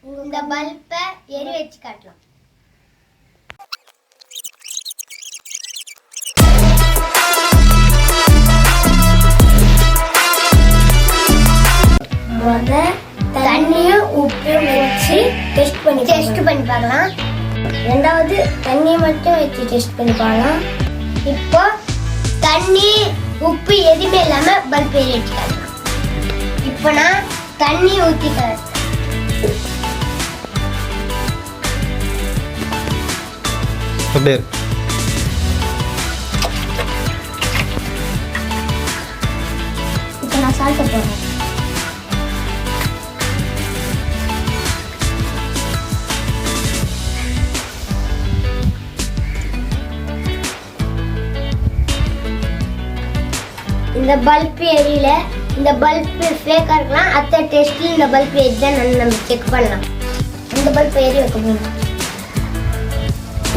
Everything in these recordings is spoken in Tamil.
இந்த பல்பை எரி வச்சு காட்டலாம். தண்ணியும் உப்பும் வச்சு டெஸ்ட் பண்ணி பார்க்கலாம். ரெண்டாவது தண்ணியை மட்டும் வச்சு டெஸ்ட் பண்ணி பார்க்கலாம். இப்போ தண்ணி உப்பு எதுவுமே இல்லாம பல்ப் எரிய வச்சு காட்டலாம். இப்போ நான் தண்ணி ஊற்றிக்கிறேன். இப்போ நான் சால்ட் போடுறேன். இந்த பல்ப் எரியல. இந்த பல்ப் ஃபேக்கா இருக்கலாம். அத்த டெஸ்ட்ல இந்த பல்ப் எரியுதா நம்ம செக் பண்ணலாம். இந்த பல்ப் எரிய வைக்க முடியும்.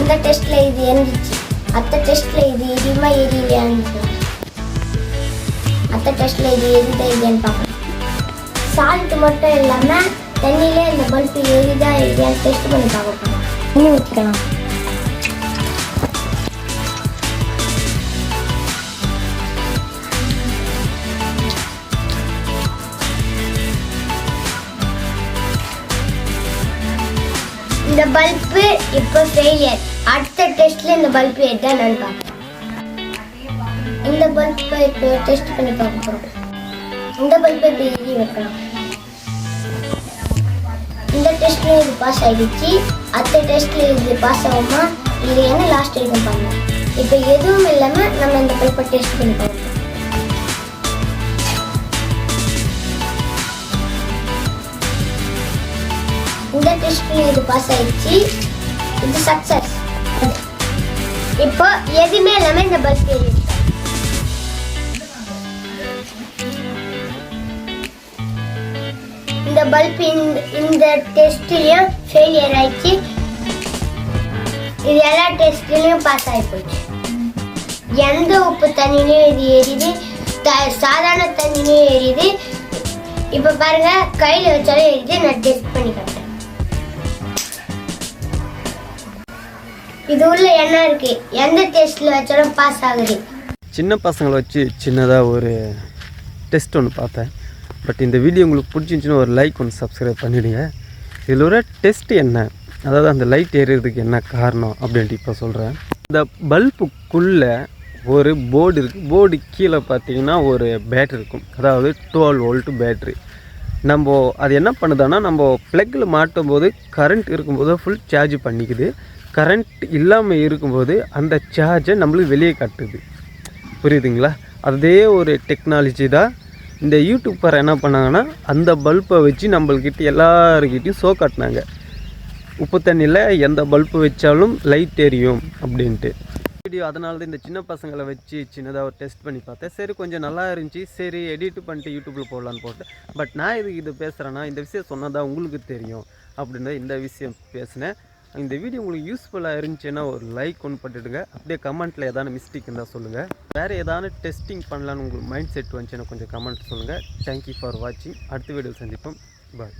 இந்த டெஸ்ட்ல இது எரிஞ்சிச்சு. அத்த டெஸ்ட்ல இது எரியுமா எரியலையான்னு அத்த டெஸ்ட்ல இது எரியுதா இல்லையான்னு பார்க்கலாம். சால்ட் மட்டும் இல்லாம தண்ணியில இந்த பல்ப் எரியுதா இல்லையான்னு டெஸ்ட் பண்ணி பார்க்க போறோம். தண்ணி ஊற்றிக்கலாம். இந்த பல்ப் இப்போ ஃபெயிலியர். அடுத்த டெஸ்ட்ல இந்த பல்ப் எரியுதா நான் பார்க்கிறேன். இந்த பல்பை இப்போ டெஸ்ட் பண்ணி பார்க்க போறோம். இந்த பல்பை இப்போ எரிய வைக்கலாம். இந்த டெஸ்ட்ல இது பாஸ் ஆயிடுச்சு. அடுத்த டெஸ்ட்ல இது பாஸ் ஆகுமா இது என்ன லாஸ்ட் வரைக்கும் பண்ணலாம். இப்போ எதுவும் இல்லாம நம்ம இந்த பல்பை டெஸ்ட் பண்ணி பார்ப்போம். இந்த டெஸ்ட்ல இது பாஸ் ஆயிடுச்சு. இது சக்சஸ். இப்போ எதுவுமே இல்லாம இந்த பல்ப் எரியுது. இந்த பல்ப் இந்த டெஸ்ட்லயும் ஃபெயிலியர் ஆயிடுச்சு. இது எல்லா டெஸ்ட்லயும் பாஸ் ஆகி போச்சு. எந்த உப்பு தண்ணிலையும் இது எரியுது, சாதாரண தண்ணிலையும் எரியுது. இப்போ பாருங்க கையில வச்சாலும் எரியுது. நான் டெஸ்ட் பண்ணி காட்டுறேன். இது உள்ள என்ன இருக்கு, எந்த டெஸ்ட்ல வச்சாலும் பாஸ் ஆகுது. சின்ன பசங்களை வச்சு சின்னதாக ஒரு டெஸ்ட் ஒன்று பார்த்தேன். பட் இந்த வீடியோ உங்களுக்கு பிடிச்சிருந்துச்சுன்னா ஒரு லைக் ஒன்று சப்ஸ்கிரைப் பண்ணிவிடுங்க. இதில் ஒரு டெஸ்ட் என்ன, அதாவது அந்த லைட் எரியறதுக்கு என்ன காரணம் அப்படின்ட்டு இப்போ சொல்கிறேன். இந்த பல்புக்குள்ளே ஒரு போர்டு இருக்குது. போர்டு கீழே பார்த்தீங்கன்னா ஒரு பேட்ரி இருக்கும். அதாவது 12 வோல்ட் பேட்ரி. நம்ம அது என்ன பண்ணுதான்னா, நம்ம ப்ளக்கில் மாட்டும் போது கரண்ட் இருக்கும்போது ஃபுல் சார்ஜ் பண்ணிக்குது. கரண்ட் இல்லாமல் இருக்கும்போது அந்த சார்ஜை நம்மளுக்கு வெளியே காட்டுது. புரியுதுங்களா? அதே ஒரு டெக்னாலஜி தான் இந்த யூடியூப்பர் என்ன பண்ணாங்கன்னா, அந்த பல்பை வச்சு நம்மள்கிட்ட எல்லாருக்கிட்டையும் ஷோ காட்டினாங்க. உப்பு தண்ணியில் எந்த பல்பு வச்சாலும் லைட் எரியும் அப்படின்ட்டு வீடியோ. அதனால தான் இந்த சின்ன பசங்களை வச்சு சின்னதாக ஒரு டெஸ்ட் பண்ணி பார்த்தேன். சரி கொஞ்சம் நல்லா இருந்துச்சு, சரி எடிட் பண்ணிட்டு யூடியூப்பில் போடலான்னு போட்டேன். பட் நான் இது பேசுகிறேன்னா இந்த விஷயம் சொன்னதான் உங்களுக்கு தெரியும் அப்படின்ற இந்த விஷயம் பேசினேன். இந்த வீடியோ உங்களுக்கு யூஸ்ஃபுல்லாக இருந்துச்சுன்னா ஒரு லைக் ஒன்று பண்ணிவிடுங்க. அப்படியே கமெண்ட்டில் ஏதாவது மிஸ்டேக் இருந்தால் சொல்லுங்கள். வேறு ஏதாவது டெஸ்டிங் பண்ணலான்னு உங்களுக்கு மைண்ட் செட் வந்துச்சுன்னா கொஞ்சம் கமெண்ட் சொல்லுங்கள். தேங்க்யூ ஃபார் வாட்சிங். அடுத்த வீடியோ சந்திப்போம். பாய்.